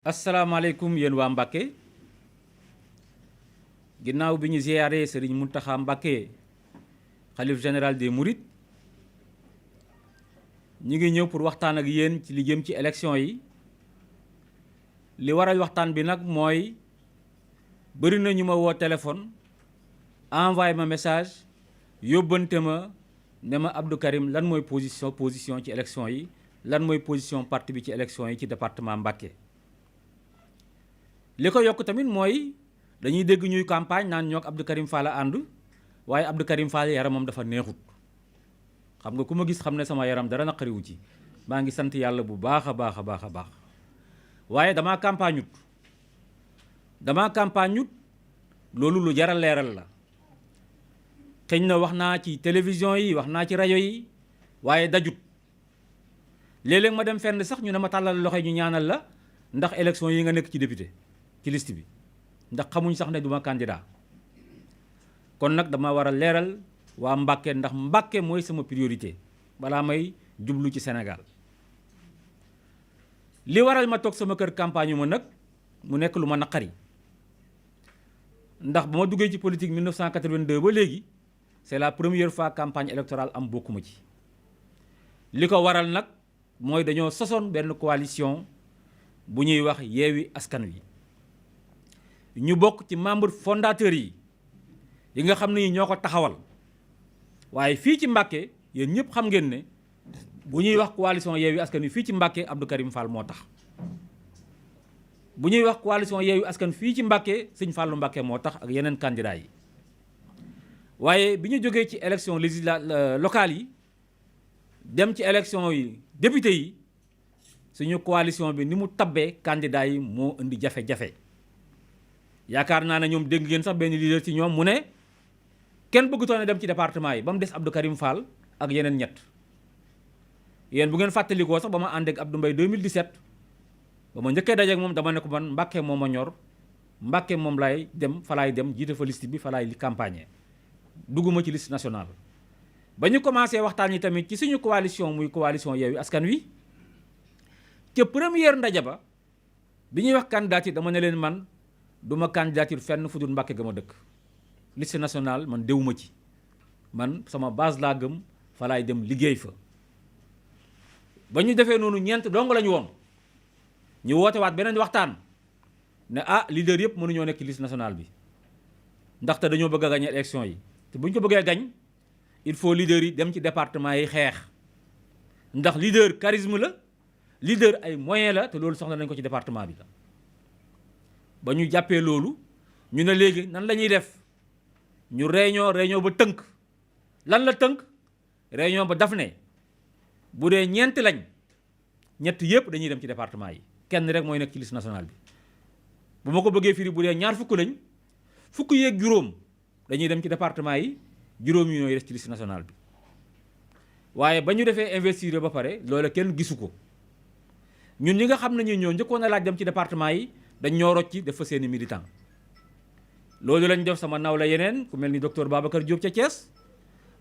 asalaamaaleykum yéen waa Mbacké ginnaaw bi ñu ziyaare Serigne Mountakha Mbacké xalif général des Mourides ñi ngi ñëw pour waxtaan ak yéen ci li jëm ci élection yi li waral waxtaan bi nag mooy bëri na ñu ma woo téléphone envoyé ma message yóbbante ma ne ma Abdou Karim lan mooy position ci élection yi lan mooy position parti bi ci élection yi ci département Mbacké. li ko yokk tamit mooy dañuy dégg ñuy campagne naan ñoo ak Abdou Karim Fall a ànd waaye Abdou Karim Fall yaramam dafa neexut xam nga ku ma gis xam ne sama yaram dara naqariwu ci maa ngi sant yàlla bu baax a baax a baax a baax waaye damaa campagne loolu lu jar a leeral la xëñ na wax naa ci télévision yi wax naa ci rajo yi waaye dajut léeg-léeg ma dem fenn sax ñu ne ma tàllal loxo ñu ñaanal la ndax élection yi nga nekk ci député ci liste bi ndax xamuñ sax ne duma candidat kon nag dama war a leeral waa Mbacké ndax Mbacké mooy sama priorité balaa may jublu ci Sénégal li waral ma toog sama kër campagne ma nag mu nekk lu ma naqari ndax ba ma duggee ci politique 1982 ba léegi c'est la première fois campagne électorale am bokkuma ci li ko waral nag mooy dañoo sosoon benn coalition bu ñuy wax Yewwi Askan Wi ñu bokk ci membre fondateurs yi nga xam ne ñoo ko taxawal waaye fii ci Mbacké yéen ñëpp xam ngeen ne bu ñuy wax coalition Yewwi Askan Wi fii ci Mbacké Abdou Karim Fall moo tax bu ñuy wax coalition Yewwi Askan fii ci Mbacké Sëñ Fallu Mbacké moo tax ak yeneen candidats yi waaye bi ñu jógee ci élection locale yi dem ci élection yi député yi suñu coalition bi ni mu tabbee candidats yi moo indi jafe-jafe yaakaar naa ne ñoom dégg ngeen sax benn leader ci ñoom mu ne kenn bëggutoon a dem ci département yi ba mu des Abdou Karim Fall ak yeneen ñett yéen bu ngeen fàttalikoo sax ba ma ànd ak Abdou Mbaye 2017 ba ma njëkkee daje ak moom dama ne ko man Mbacké moo ma ñor Mbacké moom laay dem fa laay dem jiite fa liste bi fa laay campagne dugguma ci liste nationale. ba ñu commencé waxtaan yi tamit ci suñu coalition muy coalition Yewwi Askan Wi ca première ndaje ba bi ñuy wax candidature dama ne leen man duma candidature fenn fu dul Mbacké ga ma dëkk liste nationale man déwuma ci man sama base laa gëm fa laay dem liggéey fa. ba ñu defee noonu ñeent dong la ñu woon ñu woote waat beneen waxtaan ne leader yëpp mënuñoo nekk liste nationale bi ndaxte dañoo bëgg a gañ élection yi te bu ñu ko bëggee gañ il faut leader yi dem ci département yi xeex ndax leader charisme la leader ay moyen la te loolu soxla nañ ko ci département bi la. ba ñu jàppee loolu ñu ne léegi nan la ñuy def ñu réunion ba tënk lan la tënk réunion ba daf ne bu dee ñeent lañ ñett yëpp dañuy dem ci département yi kenn rek mooy nekk ci liste nationale bi. bu ma ko bëggee firi bu dee ñaar fukk lañ fukk yeeg juróom dañuy dem ci département yi juróom yi ñooy des ci liste nationale bi waaye ba ñu defee investir ba pare loolu kenn gisu ko ñun ñi nga xam ne ñoo njëkkoon a laaj dem ci département yi dañ ñoo rocci def fa seeni militant loolu lañ def sama nawla yeneen ku mel ni docteur Babacar Diop ca Thiès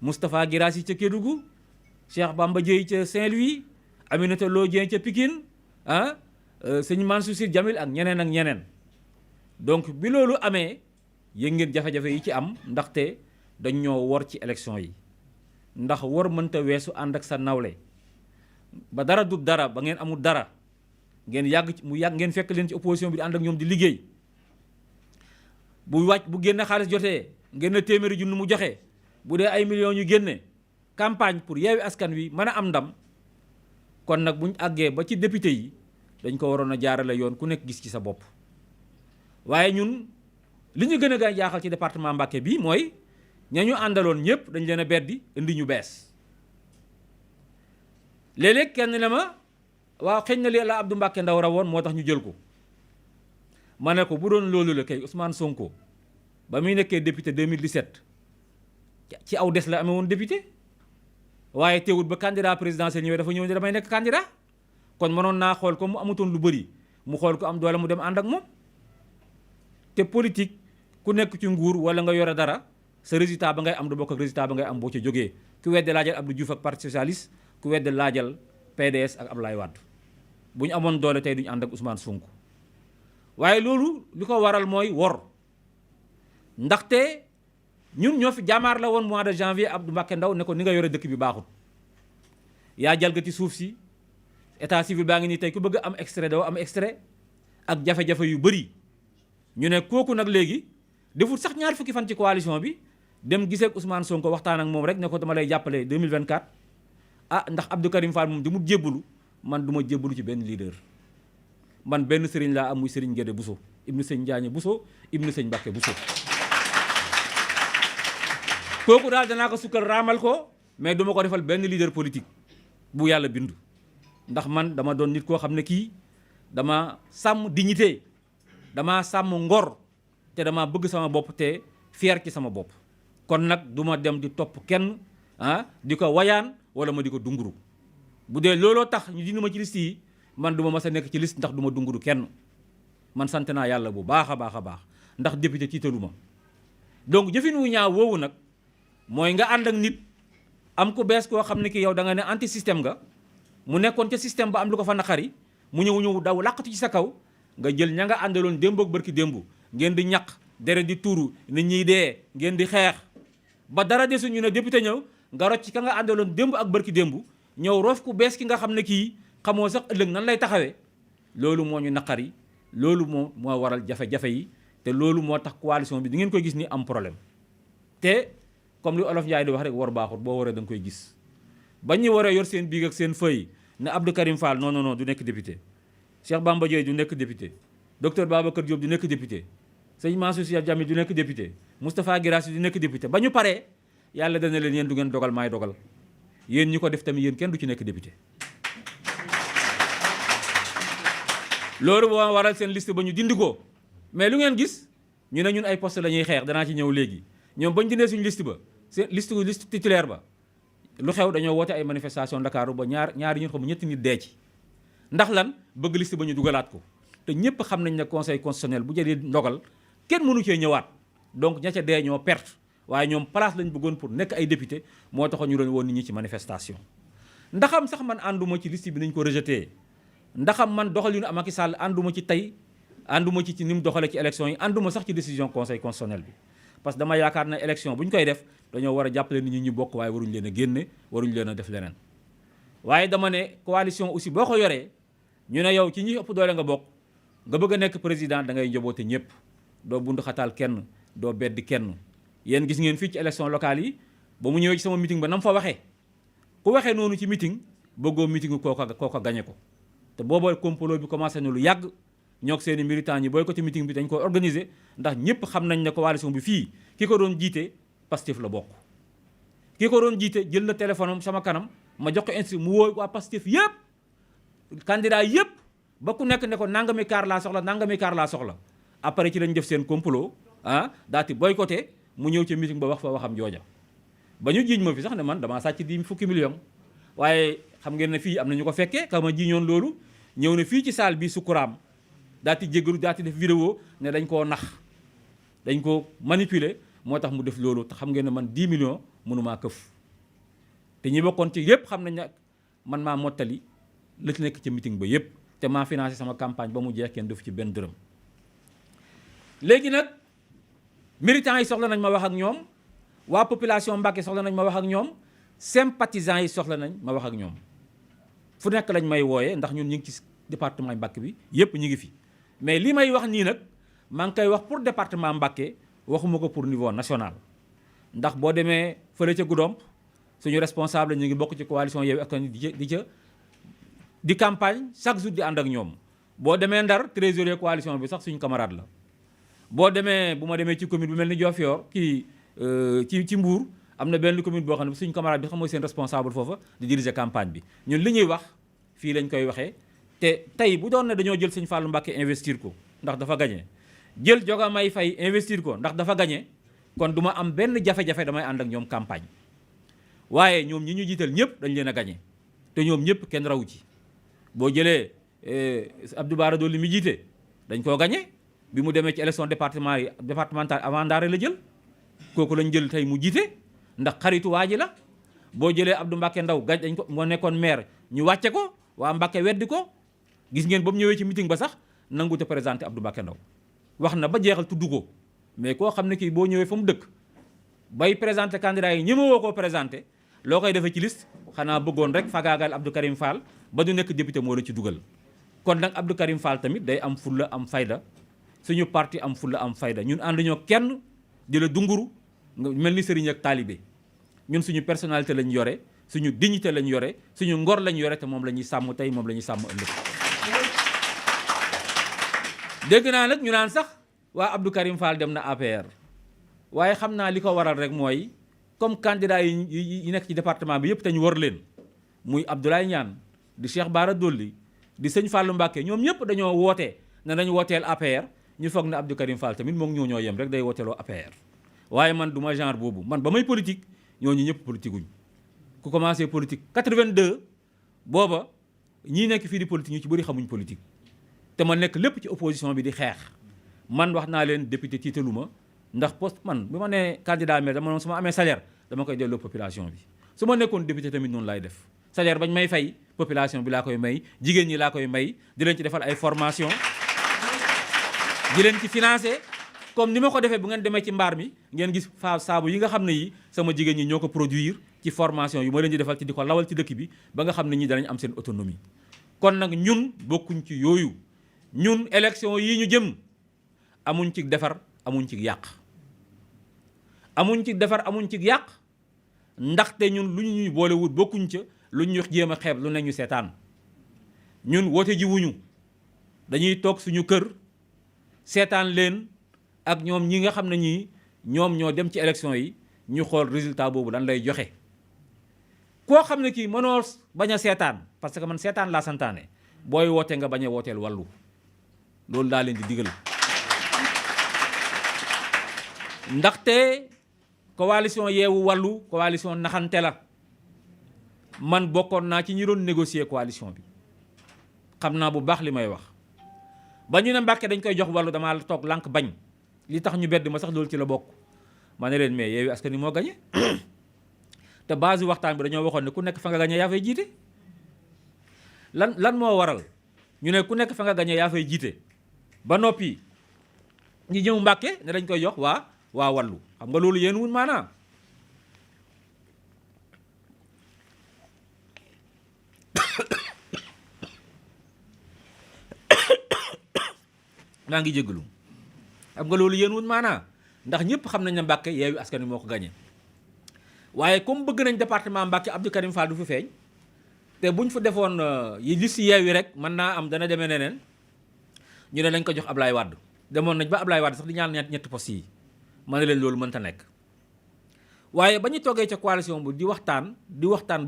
Moustapha Guirassy ca Kédougou Cheikh Bamba Dièye ca Saint-Louis Aminata Lo Dieng ca Pikine sëñ Mansour Sy Djamil ak ñeneen donc bi loolu amee yëg ngeen jafe-jafe yi ci am ndaxte dañ ñoo wor ci élection yi ndax wor mënta weesu ànd ak sa nawle ba dara du dara ba ngeen amul dara ngeen yàgg ngeen fekk leen ci opposition bi di ànd ak ñoom di liggéey bu génne xaalis jotee ngeen téeméeri junni mu joxe bu dee ay millions ñu génne campagne pour Yewwi Askan Wi mën a am ndam kon nag buñ àggee ba ci député yi dañ ko waroon a jaarale yoon ku nekk gis ci sa bopp waaye ñun li ñu gën a jaaxal ci département Mbacké bi mooy ña ñu àndaloon ñëpp dañ leen a beddi indi ñu bees léeg-léeg kenn ne ma waaw xëy na li la Abdou Mbacké Ndaw rawoon moo tax ñu jël ko ma ne ko bu doon loolu la kay Ousmane Sonko ba muy nekkee député 2017 ci aw des la amee woon député waaye teewut ba candidat présidentiel ñëwee dafa ñëw ne damay nekk candidat kon mënoon naa xool ko mu amutoon lu bëri mu xool ko am doole mu dem ànd ak moom te politique ku nekk ci nguur wala nga yore dara sa résultat ba ngay am du bokk ak résultat ba ngay am boo ca jógee ku wedde laajal Abdou Diouf ak parti socialiste ku wedde laajal PDS ak Abdoulaye Wade bu ñu amoon doole tey duñu ànd ak Ousmane Sonko waaye loolu li ko waral mooy wor. ndaxte ñun ñoo fi jaamaar la woon mois de janvier Abdou Mbacké Ndao ne ko ni nga yore dëkk bi baaxut yaa jalgati suuf si état civil baa ngi nii tey ku bëgg am extrait doo am extrait ak jafe-jafe yu bëri. ñu ne kooku nag léegi deful sax ñaar fukki fan ci coalition bi dem gisee ak Ousmane Sonko waxtaan ak moom rek ne ko dama lay jàppale 2024 ndax Abdou Karim Fall moom di mu jébbalu man du ma jébbalu ci benn leader. man benn sëriñ laa am muy sëriñ Gédé Bousso ibnu sëñ Njaañe Bousso ibnu sëñ Mbacké Bousso kooku daal danaa ko sukkal raamal ko mais duma ko defal benn leader politique bu yàlla bindu. ndax man dama doon nit koo xam ne kii dama sàmm dignité dama sàmm ngor te dama bëgg sama bopp te fier ci sama bopp. kon nag du ma dem di topp kenn di ko wayaan wala ma di ko dunguru bu dee looloo tax ñu dindi ma ci liste yi man du ma mas a nekk ci liste ndax du ma dunguru kenn man sant naa yàlla bu baax a baax a baax ndax député tiitalu ma. donc jëfin wu ñaaw woowu nag mooy nga ànd ak nit am ku bees koo xam ne ki yow da nga ne anti système nga mu nekkoon ca système ba am lu ko fa naqari mu ñëw daw làqatu ci sa kaw nga jël ña nga àndaloon démb ak bërki démb ngeen di ñaq deret di tuuru nit ñiy dee ngeen di xeex ba dara desu ñu ne député ñëw nga rocc ka nga àndaloon démb ak bërki démb ñëw roof ku bees ki nga xam ne kii xamoo sax ëllëg nan lay taxawee. loolu moo ñu naqari loolu moo waral jafe-jafe yi te loolu moo tax coalition bi di ngeen koy gis ni am problème te comme li olof Njaay di wax rek war baaxut boo waree da nga koy gis. ba ñu waree yor seen biig ak seen feuille ne Abdou Karim Fall non du nekk député Cheikh Bamba Dièye du nekk député docteur Babacar Diop du nekk député sëñ Mansour Sy Djamil du nekk député Moustapha Guirassy du nekk député ba ñu paree yàlla dana leen yéen du ngeen dogal maay dogal yéen ñi ko def tamit yéen kenn du ci nekk député. loolu moo waral seen liste ba ñu dindi ko mais lu ngeen gis ñu ne ñun ay poste la ñuy xeex danaa ci ñëw léegi ñoom bañ dindee suñu liste ba seen liste titulaire ba lu xew dañoo woote ay manifestation Ndakaaru ba ñaari ñun xam ñetti nit dee ci ndax lan bëgg liste ba ñu dugalaat ko te ñëpp xam nañ ne conseil constitutionnel bu jëlee ndogal kenn mënu cee ñëwaat donc ña ca dee ñoo perte waaye ñoom place lañ bëggoon pour nekk ay député moo taxoon ñu doon woon nit ñi ci manifestation. ndaxam sax man ànduma ci liste bi nañ ko rejeté ndaxam man doxalinu Macky Sall ànduma ci tey ànduma ci ni mu doxalee ci élection yi ànduma sax ci décision conseil constitutionnel bi parce que dama yaakaar na élection bu ñu koy def dañoo war a jàppale nit ñi ñu bokk waaye waruñu leen a génne waruñu leen a def leneen. waaye dama ne coalition aussi boo ko yoree ñu ne yow ci ñi ëpp doole nga bokk nga bëgg a nekk président da ngay njaboote ñëpp doo bund xataal kenn doo beddi kenn. yéen gis ngeen fii ci élection locale yi ba mu ñëwee ci sama meeting ba na mu fa waxee ku waxee noonu ci meeting bëggoo meeting kooka gañe ko te booba complot bi commencé na lu yàgg ñoog seeni militants ñi boycotté meeting bi dañ ko organiser ndax ñëpp xam nañ ne coalition bi fii ki ko doon jiite Pastef la bokk. ki ko doon jiite jël na téléphone am sama kanam ma jox ko instruction mu woo waa Pastef yëpp candidat yëpp ba ku nekk ne ko nangami kaar laa soxla après ci lañ def seen complot daati boycotté mu ñëw ci meeting ba wax fa waxam jooja ba ñu jiiñ ma fi sax ne man damaa sàcc di fukki million waaye xam ngeen ne fii am na ñu ko fekkee ka ma jiiñoon loolu ñëw ne fii ci salle bi Sukuraam daati jéggalu daati def vidéo ne dañ koo nax dañ ko manipuler moo tax mu def loolu te xam ngeen ne man 10 millions mënumaa këf te ñi bokkoon ci yëpp xam nañ ne man maa mottali la ci nekk ci meeting ba yëpp te maa financé sama campagne ba mu jeex kenn def ci benn dërëm. léegi nag militants yi soxla nañ ma wax ak ñoom waa population Mbacké soxla nañ ma wax ak ñoom sympathisants yi soxla nañ ma wax ak ñoom fu nekk lañ may wooyee ndax ñun ñu ngi ci département Mbacké bi yëpp ñu ngi fi mais li may wax nii nag maa ngi koy wax pour département Mbacké waxuma ko pour niveau national ndax boo demee fële ca Goudomp suñu responsable ñu ngi bokk ci coalition Yewwi Askan Wi di campagne chaque jour di ànd ak ñoom boo demee Ndar trésorier coalition bi sax suñu camarade la boo demee bu ma demee ci commune bu mel ni Diofior ci Mbour am na benn commune boo xam ne suñu camarade bi xam mooy seen responsable foofa di diriger campagne bi ñun li ñuy wax fii lañ koy waxee te tey bu doon ne dañoo jël Sëñ Fallou Mbacké investir ko ndax dafa gagné jël Diomaye Faye investir ko ndax dafa gagné kon du ma am benn jafe-jafe damay ànd ak ñoom campagne waaye ñoom ñi ñu jiital ñëpp dañ leen a gagné te ñoom ñëpp kenn rawu ci boo jëlee Abdou Bara Dolly mi jiite dañ koo gagné bi mu demee ci élection départementale avant Ndaare la jël kooku lañ jël tey mu jiite ndax xaritu waa ji la boo jëlee Abdou Mbacké Ndao gañ dañ ko moo nekkoon maire ñu wàcce ko waa Mbacké weddi ko gis ngeen ba mu ñëwee ci meeting ba sax nangu te présenté Abdou Mbacké Ndao wax na ba jeexal tudd ko mais koo xam ne kii boo ñëwee fa mu dëkk bay présenté candidat yi ñemewoo koo présenté loo koy defee ci liste xanaa bëggoon rek fagaagal Abdou Karim Fall ba du nekk député moo la ci dugal. kon nag Abdou Karim Fall tamit day am fulla am fayda suñu parti am fulla am fayda ñun ànduñoo kenn di la dunguru nga mel ni sëriñ ak taalibe ñun suñu personnalité lañ yore suñu dignité lañ yore suñu ngor lañ yore te moom la ñuy sàmm tey moom la ñuy sàmm ëllëg. dégg naa nag ñu naan sax waa Abdou Karim Fall dem na APR waaye xam naa li ko waral rek mooy comme candidat yi nekk ci département bi yëpp te ñu war leen muy Abdoulaye Niane di Cheikh Bara Dolly di sëñ Fallou Mbacké ñoom ñëpp dañoo woote ne dañu wooteel APR ñu foog ne Abdou Karim Fall tamit moom ñoo yem rek day wooteeloo APR. waaye man du ma genre boobu man ba may politique ñooñu ñëpp politique guñ ku commencé politique 82 booba ñii nekk fii di politique ñu ci bëri xamuñ politique. te ma nekk lépp ci opposition bi di xeex man wax naa leen député tiitalu ma ndax poste man bi ma nee candidat maire dama noonu su ma amee salaire dama koy delloo population bi su ma nekkoon député tamit noonu laay def salaire bañ may fay population bi laa koy may jigéen ñi laa koy may di leen ci defal ay formation di leen ci financé comme ni ma ko defee bu ngeen demee ci mbaar mi ngeen gis saabu yi nga xam ne yi sama jigéen ñi ñoo ko produire ci formation yu ma leen di defal ci di ko lawal ci dëkk bi ba nga xam ne ñi danañ am seen autonomie kon nag ñun bokkuñ ci yooyu ñun élection yi ñu jëm amuñ ci defar amuñ ci yàq amuñ ci defar amuñ ci yàq ndaxte ñun lu ñuy boolewut bokkuñ ca lu ñu jéem a xeeb lu ne ñu seetaan ñun woote ji wuñu dañuy toog suñu kër seetaan leen ak ñoom ñi nga xam ne ñii ñoom ñoo dem ci élection yi ñu xool résultat boobu lan lay joxe koo xam ne kii mënoo bañ a seetaan parce que man seetaan laa santaane booy woote nga bañ a wooteel wàllu loolu daa leen di digal ndaxte coalition yeewu wàllu coalition naxante la man bokkoon naa ci ñi doon négocier coalition bi xam naa bu baax li may wax ba ñu ne Mbàkke dañ koy jox wàllu damaa toog lànk bañ li tax ñu bedd ma sax loolu ci la bokk ma ne leen mais Yewwi Askan Wi moo gañe te base waxtaan bi dañoo waxoon ne ku nekk fa nga gañe yaa fay jiite lan moo waral ñu ne ku nekk fa nga gañe yaa fay jiite ba noppi ñi ñëw Mbàkke ne dañ koy jox waa wàllu xam nga loolu yéen wun maanaam maa ngi jégalu xam nga loolu yéen wun maanaa ndax ñëpp xam nañ ne Mbàkke Yewwi Askan Wi moo ko gañe waaye comme bëgg nañ département Mbàkke Abdou Karim Fall du fi feeñ te buñ fa defoon yi liste Yewwi rek mën naa am dana demee neneen ñu ne nañ ko jox Ablaye Wade demoon nañ ba Ablaye Wade sax di ñaan ñetti poste yi ma ne leen loolu mënta nekk waaye ba ñu toogee ca coalition bu di waxtaan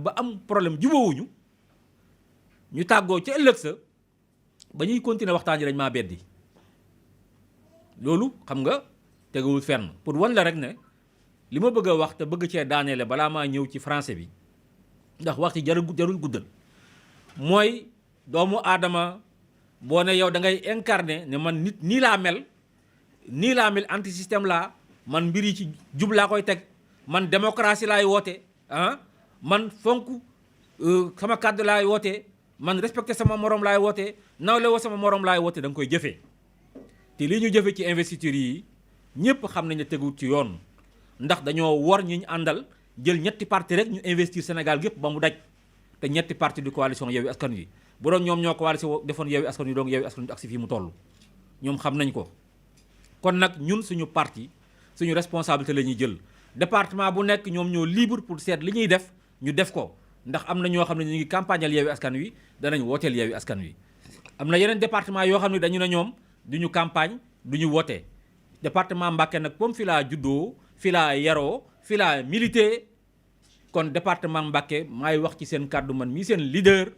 ba am problème jubóowuñu ñu tàggoo ca ëllëg sa ba ñuy continuer waxtaan yi dañ maa beddi loolu xam nga tegawul fenn pour wan la rek ne li ma bëgg a wax te bëgg cee daaneele balaa maa ñëw ci français bi ndax wax ci jarul guddal mooy doomu aadama boo ne yow da ngay incarner ne man nit nii laa mel anti système laa man mbir yi ci jub laa koy teg man démocratie laay woote man fonk sama kàddu laay woote man respecté sama morom laay woote nawle woo sama morom laay woote da nga koy jëfee te lii ñu jëfe ci investiture yi ñëpp xam nañ ne teguwut ci yoon ndax dañoo war ñi ñu àndal jël ñetti parti rek ñu investir Sénégal gépp ba mu daj te ñetti parti du coalition Yewwi Askan Wi bu doon ñoom ñoo coalition defoon Yewwi Askan Wi donc Yewwi Askan Wi ak si fii mu toll ñoom xam nañ ko kon nag ñun suñu parti suñu responsabilité la ñuy jël département bu nekk ñoom ñoo libre pour seet li ñuy def ñu def ko ndax am na ñoo xam ne ñu ngi campagnal Yewwi Askan Wi danañ wooteel Yewwi Askan Wi am na yeneen département yoo xam ne dañu ne ñoom duñu campagne duñu woote département Mbacké nag comme fi laa juddoo fi laa yaroo fi laa milité kon département Mbacké maay wax ci seen kàddu man mii seen leader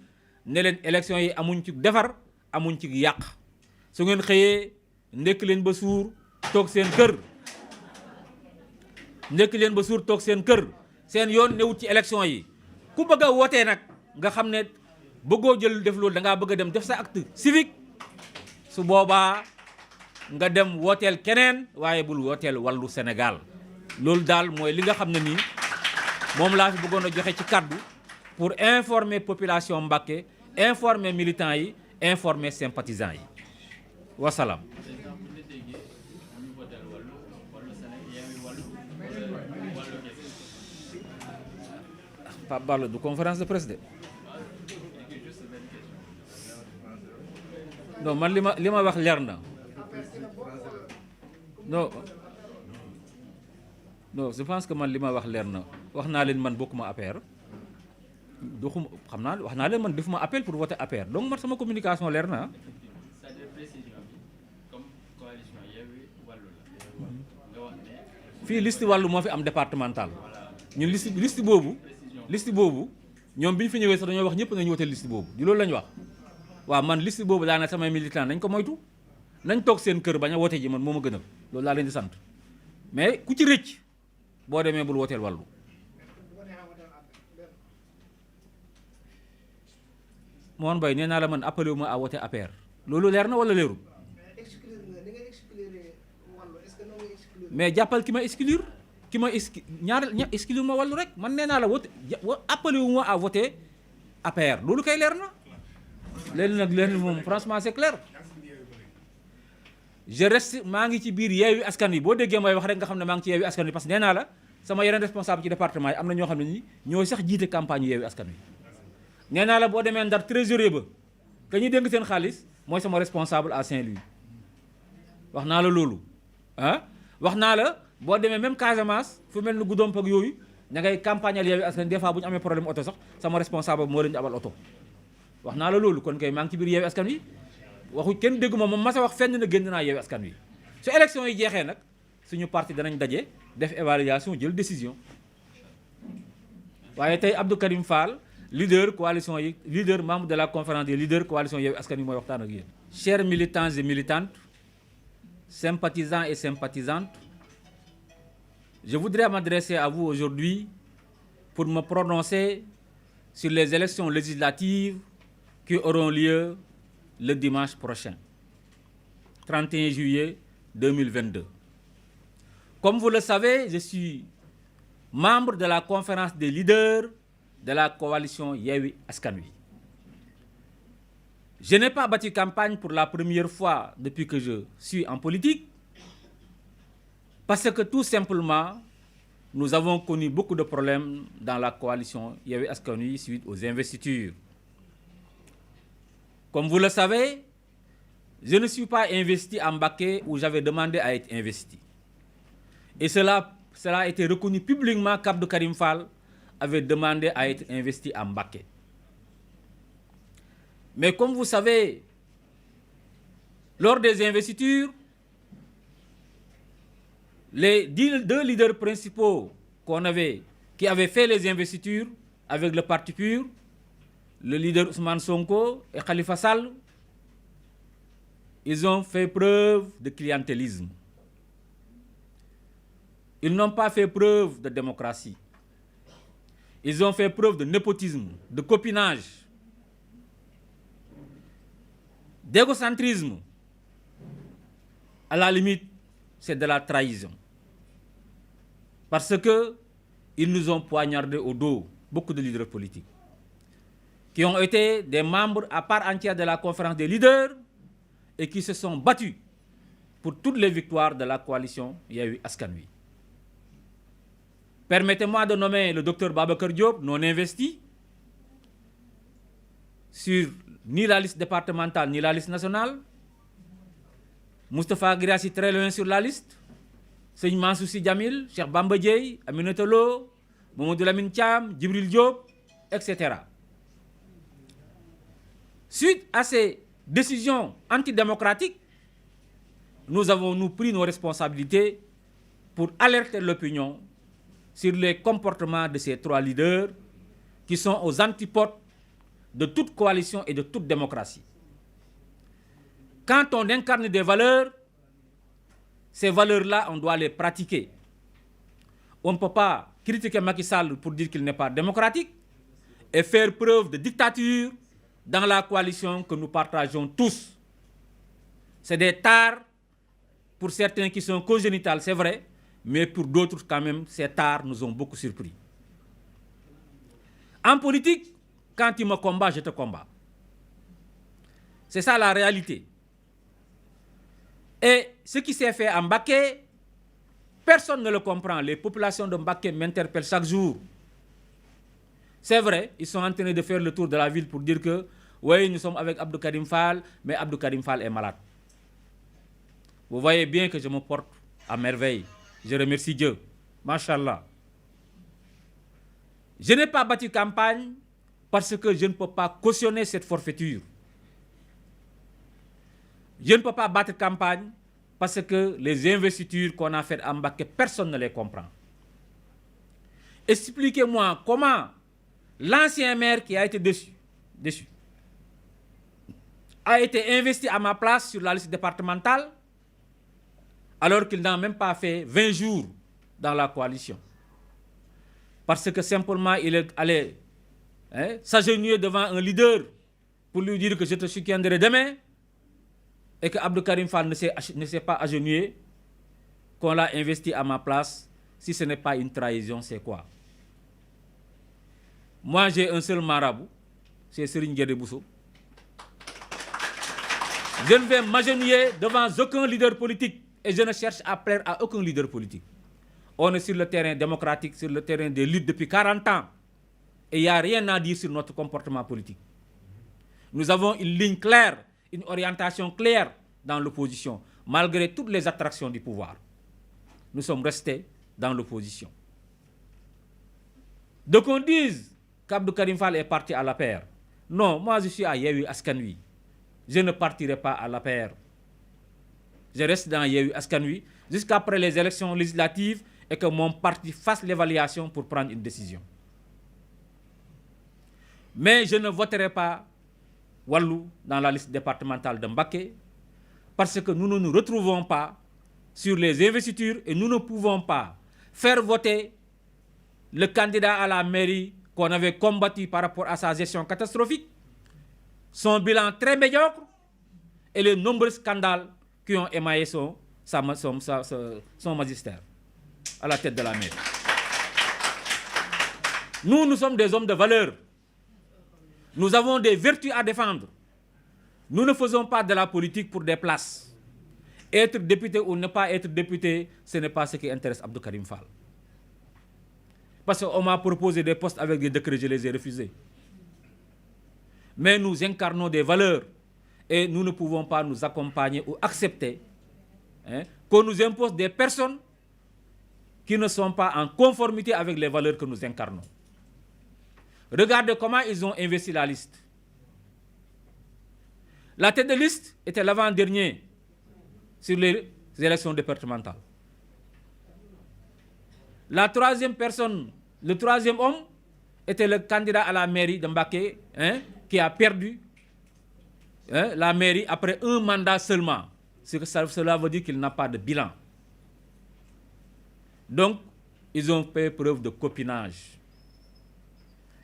ne leen élection yi amuñ ci defar amuñ ci yàq su ngeen xëyee ndekk leen ba suur toog seen kër seen yoon newut ci élection yi ku bëgg a wootee nag nga xam ne bëggoo jël def loolu da ngaa bëgg a dem def sa acte civique su boobaa nga dem wooteel keneen waaye bul wooteel wàllu Sénégal loolu daal mooy li nga xam ne nii moom laa fi bëggoon a joxe ci kàddu pour informer population Mbacké informer militants yi informer sympathisants yi wasalaam. Pape Balla du conférence de presse de. non man li ma wax leer na. non je pense que man li ma wax leer na wax naa leen man bokkuma APR doxuma xam naa wax naa leen man defuma appel pour voter APR donc man sama communication leer na. fii liste wàllu moo fi am départemental ñun liste boobu ñoom bi ñu fi ñëwee sax dañoo wax ñëpp nañu wote liste boobu di loolu la ñu wax. waaw man liste boobu daanaka samay militant nañ ko moytu nañ toog seen kër bañ a wote ji man moo ma gënal loolu laa leen di sant mais ku ci rëcc boo demee bul woteel wàllu. Moon Bay nee naa la man appelé wu ma à wote APR loolu leer na wala leerul. mais jàppal ki ma exclure ñaar exclure ma wàllu rek man nee naa la wote appelé wu ma à voter APR loolu kay leer na. léegi nag leen moom franchement c'est clair je reste maa ngi ci biir Yewwi Askan Wi boo déggee may wax rek nga xam ne maa ngi ci Yewwi Askan Wi parce que nee naa la sama yeneen responsable ci département yi am na ñoo xam ne ni ñooy sax jiite campagne Yewwi Askan Wi. nee naa la boo demee Ndar trésorier ba ka ñuy dénk seen xaalis mooy sama responsable à Saint-Louis wax naa la loolu wax naa la boo demee même Casamance fu mel ni Goudomp ak yooyu ña ngay campagne al Yewwi Askan Wi des fois bu ñu amee problème oto sax sama responsable moo leen di abal oto. wax naa la loolu kon kay maa ngi ci biir Yewwi Askan Wi waxu kenn déggu ma moom mas a wax fenn na génn naa Yewwi Askan Wi su élection yi jeexee nag suñu parti danañ daje def évaluation jël décision waaye tey Abdou Karim Fall leader coalition yi leader membre de la conférence des leaders coalition Yewwi Askan Wi mooy waxtaan ak yéen. Chers militants et militantes, sympathisants et sympathisantes, je voudrais m'adresser à vous aujourd'hui pour me prononcer sur les élections législatives qui auront lieu le dimanche prochain, 31 juillet 2022. Comme vous le savez, je suis membre de la conférence des leaders de la coalition Yewwi Askan Wi. Je n'ai pas battu campagne pour la première fois depuis que je suis en politique, parce que tout simplement, nous avons connu beaucoup de problèmes dans la coalition Yewwi Askan Wi suite aux investitures. Comme vous le savez, je ne suis pas investi à Mbacké où j'avais demandé à être investi. Et cela a été reconnu publiquement qu'Abdou Karim Fall avait demandé à être investi à Mbacké. Mais comme vous savez, lors des investitures, les deux leaders principaux qui avaient fait les investitures avec le Parti PUR, le leader Ousmane Sonko et Khalifa Sall, ils ont fait preuve de clientélisme. Ils n'ont pas fait preuve de démocratie. Ils ont fait preuve de népotisme, de copinage, d'égocentrisme. À la limite, c'est de la trahison. Parce que ils nous ont poignardé au dos, beaucoup de leaders politiques, qui ont été des membres à part entière de la conférence des leaders et qui se sont battus pour toutes les victoires de la coalition Yewwi Askan Wi. Permettez-moi de nommer le docteur Babacar Diop, non investi, sur ni la liste départementale ni la liste nationale. Moustapha Guirassy très loin sur la liste. Sëñ Mansour Sy Djamil, Cheikh Bamba Dièye, Aminata Lo, Mamadou Lamine Thiam, Djibril Diop, etc. Suite à ces décisions antidémocratiques, nous avons pris nos responsabilités pour alerter l'opinion sur les comportements de ces trois leaders qui sont aux antipodes de toute coalition et de toute démocratie. Quand on incarne des valeurs, ces valeurs-là, on doit les pratiquer. On ne peut pas critiquer Macky Sall pour dire qu'il n'est pas démocratique et faire preuve de dictature dans la coalition que nous partageons tous. C'est des tares pour certains qui sont congénitales, c'est vrai, mais pour d'autres quand même, ces tares nous ont beaucoup surpris. En politique, quand tu me combats, je te combats. C'est ça la réalité. Et ce qui s'est fait à Mbacké, personne ne le comprend. Les populations de Mbacké m'interpellent chaque jour. C'est vrai, ils sont en train de faire le tour de la ville pour dire que oui, nous sommes avec Abdou Karim Fall, mais Abdou Karim Fall est malade. Vous voyez bien que je me porte à merveille. Je remercie Dieu. Machallah. Je n'ai pas battu campagne parce que je ne peux pas cautionner cette forfaiture. Je ne peux pas battre campagne parce que les investitures qu'on a faites à Mbacké, personne ne les comprend. Expliquez-moi comment l'ancien maire qui a été déçu, a été investi à ma place sur la liste départementale alors qu'il n'a même pas fait 20 jours dans la coalition. Parce que simplement il est allé s'agenouiller devant un leader pour lui dire que je te soutiendrai demain et que Abdou Karim Fall ne s'est pas agenouillé, qu'on l'a investi à ma place. Si ce n'est pas une trahison, c'est quoi? Moi, j'ai un seul marabout, c'est Serigne Guédé Bousso. Je ne vais m'agenouiller devant aucun leader politique et je ne cherche à plaire à aucun leader politique. On est sur le terrain démocratique, sur le terrain des luttes depuis 40 ans. Et il n'y a rien à dire sur notre comportement politique. Nous avons une ligne claire, une orientation claire dans l'opposition, malgré toutes les attractions du pouvoir. Nous sommes restés dans l'opposition. Donc on dise qu'Abdou Karim Fall est parti à l'APR. Non, moi je suis à Yewwi Askan Wi. Je ne partirai pas à l'APR. Je reste dans Yewwi Askan Wi jusqu'après les élections législatives et que mon parti fasse l'évaluation pour prendre une décision. Mais je ne voterai pas Wallou dans la liste départementale de Mbacké parce que nous ne nous retrouvons pas sur les investitures et nous ne pouvons pas faire voter le candidat à la mairie qu'on avait combattu par rapport à sa gestion catastrophique, son bilan très médiocre et les nombreux scandales qui ont émaillé son magistère à la tête de la mairie. Nous sommes des hommes de valeur. Nous avons des vertus à défendre. Nous ne faisons pas de la politique pour des places. Être député ou ne pas être député, ce n'est pas ce qui intéresse Abdou Karim Fall. Parce qu'on m'a proposé des postes avec des décrets, je les ai refusés. Mais nous incarnons des valeurs et nous ne pouvons pas nous accompagner ou accepter qu'on nous impose des personnes qui ne sont pas en conformité avec les valeurs que nous incarnons. Regardez comment ils ont investi la liste. La tête de liste était l'avant-dernier sur les élections départementales. La troisième personne, le troisième homme, était le candidat à la mairie de Mbacké, qui a perdu la mairie après un mandat seulement. Cela veut dire qu'il n'a pas de bilan. Donc, ils ont fait preuve de copinage.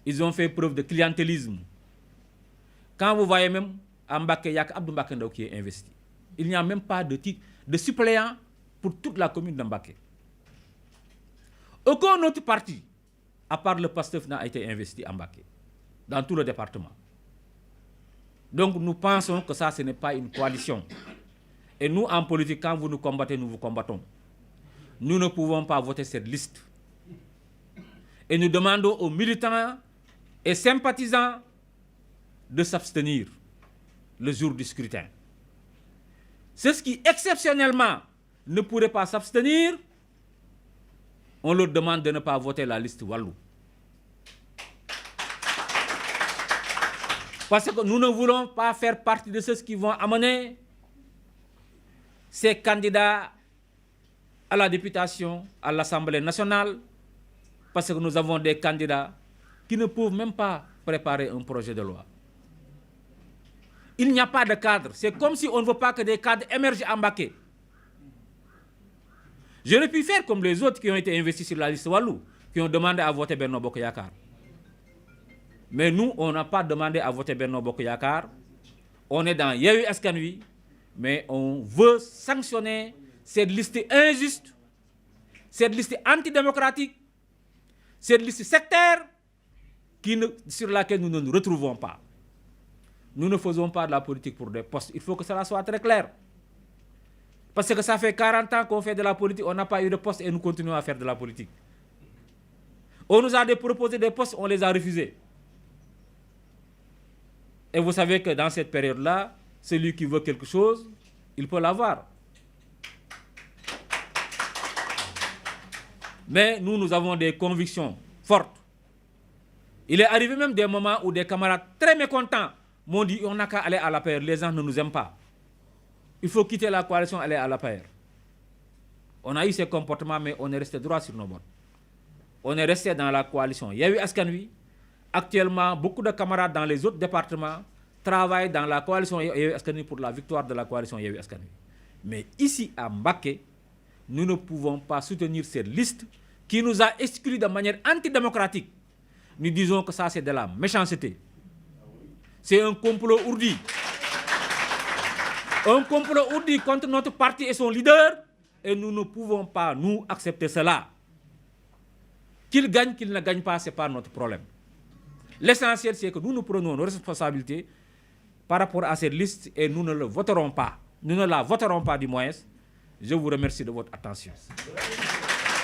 Ils ont fait preuve de clientélisme. Quand vous voyez même à Mbacké, il n'y a qu'Abdou Mbacké Ndao qui est investi. Il n'y a même pas de suppléant pour toute la commune de Mbacké. Aucun autre parti, à part le PASTEF, n'a été investi à Mbacké, dans tout le département. Donc nous pensons que ça, ce n'est pas une coalition. Et nous, en politique, quand vous nous combattez, nous vous combattons. Nous ne pouvons pas voter cette liste. Et nous demandons aux militants et sympathisants de s'abstenir le jour du scrutin. Ceux qui, exceptionnellement, ne pourraient pas s'abstenir, on leur demande de ne pas voter la liste Wallou. Parce que nous ne voulons pas faire partie de ceux qui vont amener ces candidats à la députation, à l'Assemblée nationale, parce que nous avons des candidats qui ne peuvent même pas préparer un projet de loi. Il n'y a pas de cadre. C'est comme si on ne veut pas que des cadres émergent à Mbacké. J'aurais pu faire comme les autres qui ont été investis sur la liste Wallou, qui ont demandé à voter Benno Bokk Yakaar. Mais nous, on n'a pas demandé à voter Benno Bokk Yakaar. On est dans Yewwi Askan Wi, mais on veut sanctionner cette liste injuste, cette liste antidémocratique, cette liste sectaire sur laquelle nous ne nous retrouvons pas. Nous ne faisons pas de la politique pour des postes. Il faut que cela soit très clair. Parce que ça fait 40 ans qu'on fait de la politique, on n'a pas eu de poste et nous continuons à faire de la politique. On nous a proposé des postes, on les a refusés. Et vous savez que dans cette période-là, celui qui veut quelque chose, il peut l'avoir. Mais nous avons des convictions fortes. Il est arrivé même des moments où des camarades très mécontents m'ont dit on n'a qu'à aller à l'APR, les gens ne nous aiment pas. Il faut quitter la coalition, aller à l'APR. On a eu ces comportements, mais on est resté droit sur nos bottes. On est resté dans la coalition Yewwi Askan Wi. Actuellement, beaucoup de camarades dans les autres départements travaillent dans la coalition Yewwi Askan Wi pour la victoire de la coalition Yewwi Askan Wi. Mais ici à Mbacké, nous ne pouvons pas soutenir cette liste qui nous a exclus de manière antidémocratique. Nous disons que ça, c'est de la méchanceté. C'est un complot ourdi. Un complot ourdi contre notre parti et son leader. Et nous ne pouvons pas, nous, accepter cela. Qu'il gagne, qu'il ne gagne pas, ce n'est pas notre problème. L'essentiel, c'est que nous prenons nos responsabilités par rapport à cette liste et nous ne le voterons pas. Nous ne la voterons pas du moins. Je vous remercie de votre attention.